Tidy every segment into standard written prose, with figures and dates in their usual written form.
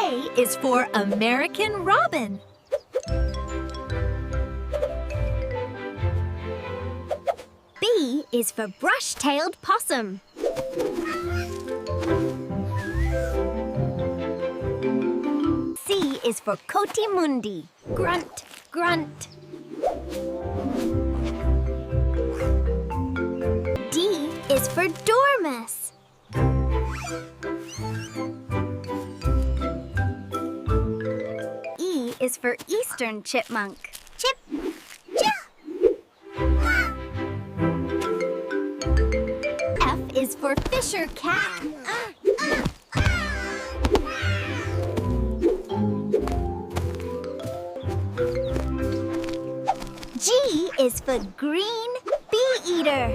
A is for American robin. B is for brush-tailed possum. C is for coatimundi. Grunt, grunt. D is for dormouse. E is for eastern chipmunk. Chip, chip. F is for fisher cat. G is for green bee-eater.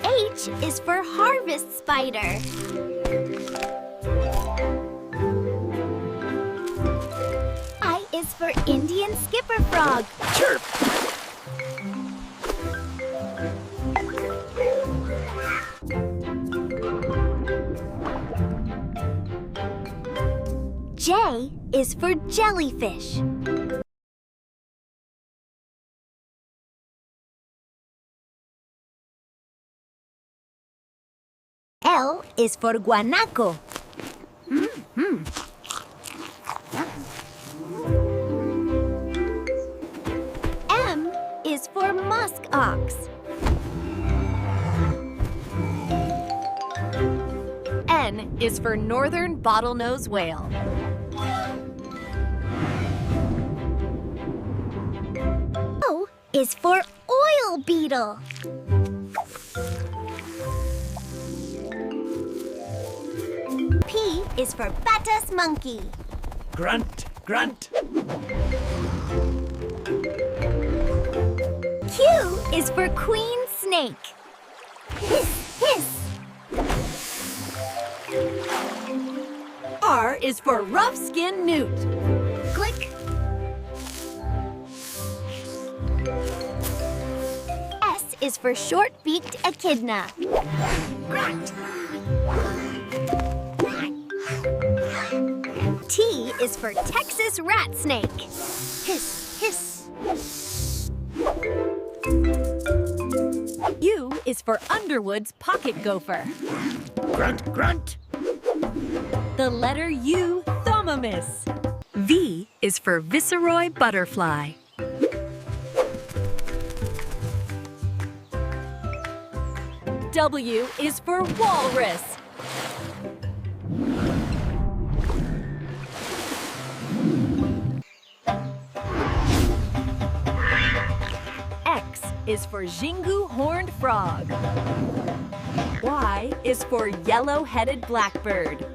H is for harvest spider. I is for Indian skipper frog. Chirp! J is for jellyfish. L is for guanaco. M is for musk ox. N is for northern bottlenose whale. O is for oil beetle. P is for Batus monkey. Grunt, grunt. Q is for queen snake. Hiss, hiss. R is for rough-skinned newt. Click. S is for short-beaked echidna. Grunt. T is for Texas rat snake. Hiss, hiss. U is for Underwood's pocket gopher. Grunt, grunt. The letter U, Thomimus. V is for Viceroy butterfly. W is for walrus. X is for Xingu horned frog. Y is for yellow-headed blackbird.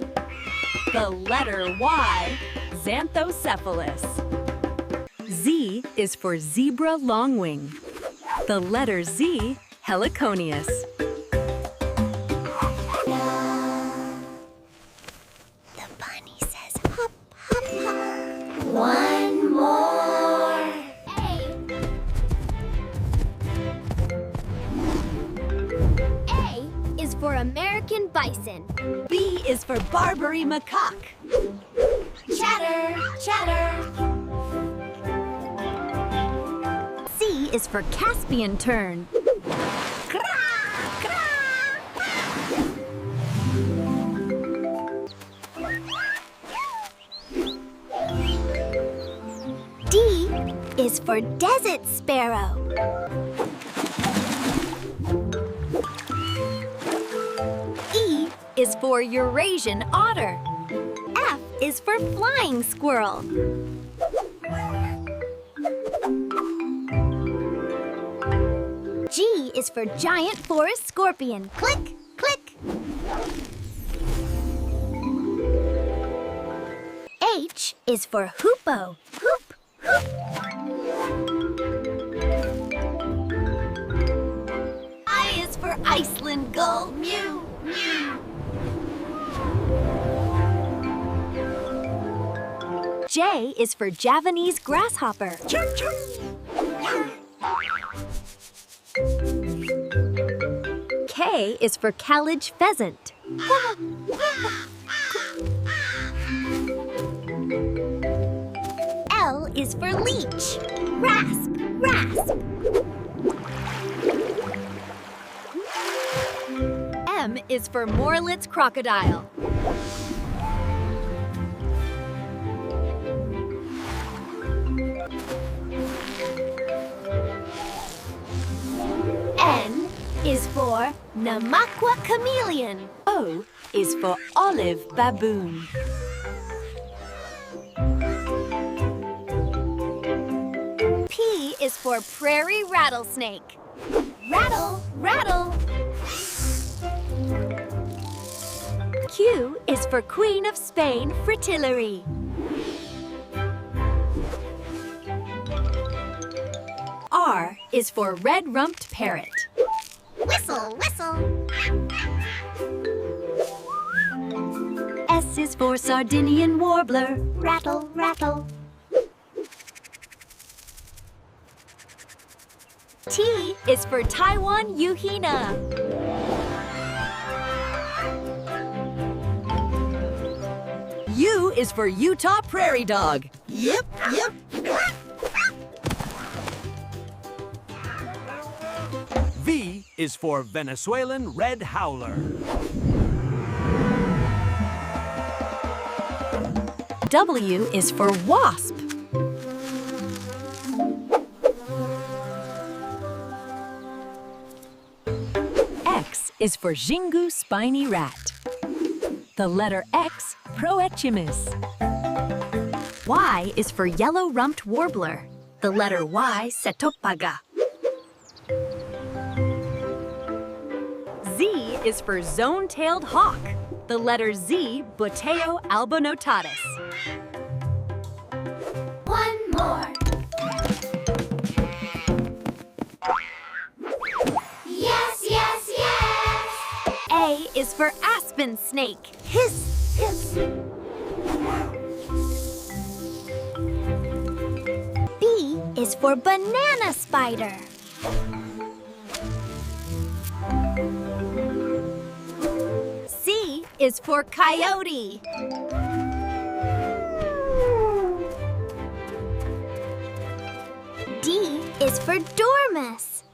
The letter Y, Xanthocephalus. Z is for zebra longwing. The letter Z, Heliconius. The bunny says hop, hop, hop. One more. A is for American bison. B is for Barbary macaque. Chatter, chatter. C is for Caspian tern. D is for desert sparrow. E is for Eurasian otter. F is for flying squirrel. G is for giant forest scorpion. Click, click. H is for hoopoe. Hoop, hoop. I is for Iceland gull. Mew, mew. J is for Javanese grasshopper. Chirp, chirp. K is for Kalij pheasant. for leech. Rasp, rasp. M is for Morlet's crocodile. N is for Namakwa chameleon. O is for olive baboon. P is for prairie rattlesnake. Rattle, rattle. Q is for Queen of Spain fritillary. R is for red-rumped parrot. Whistle, whistle. S is for Sardinian warbler. Rattle, rattle. T is for Taiwan Yuhina. U is for Utah prairie dog. Yep, yep. V is for Venezuelan red howler. W is for wasp. X is for Xingu spiny rat. The letter X, Proechimus. Y is for yellow-rumped warbler. The letter Y, Setopaga. Z is for zone-tailed hawk. The letter Z, Boteo albinotatus. One more. Yes, yes, yes. A is for aspen snake. Hiss, hiss. B is for banana spider. C is for coyote. D is for dormouse.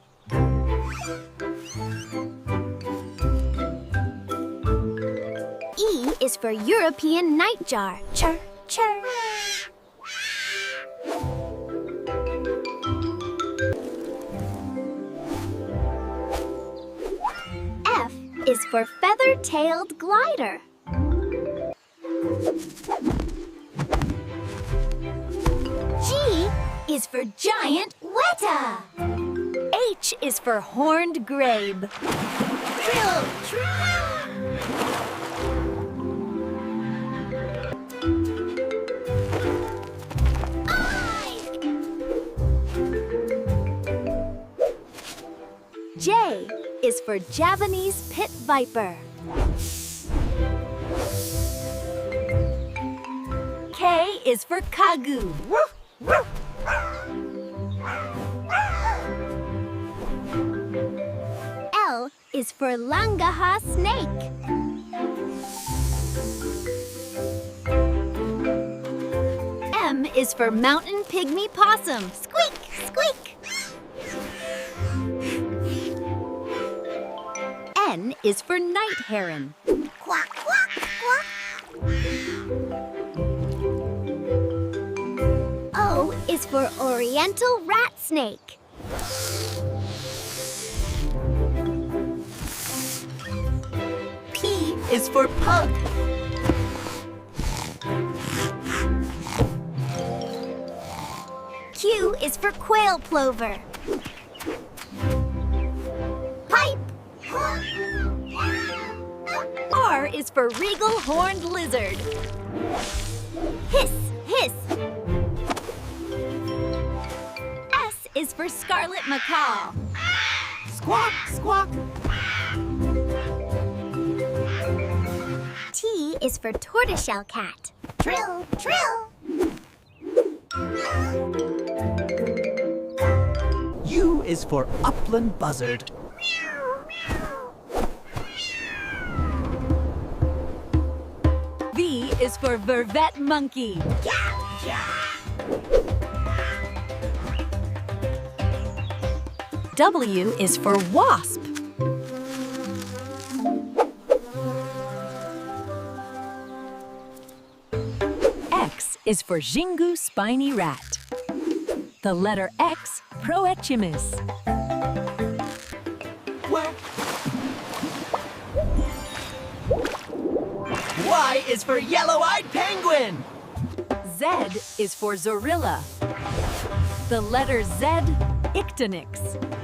E is for European nightjar. Chirr, chirr. F is for feather-tailed glider. G is for giant weta. H is for horned grabe. Trill, trill. J is for Javanese pit viper. K is for kagu. L is for langaha snake. M is for mountain pygmy possum. Squeak, squeak. N is for night heron. Quack, quack, quack. O is for oriental rat snake. P is for pug. Q is for quail plover. Pipe. R is for regal horned lizard. Hiss, hiss. S is for scarlet macaw. Squawk, squawk. T is for tortoiseshell cat. Trill, trill. U is for upland buzzard. V is for vervet monkey. W is for wasp. X is for Jingu spiny rat. The letter X, Proechimus. Y is for yellow-eyed penguin. Z is for Zorilla. The letter Z, Ictonix.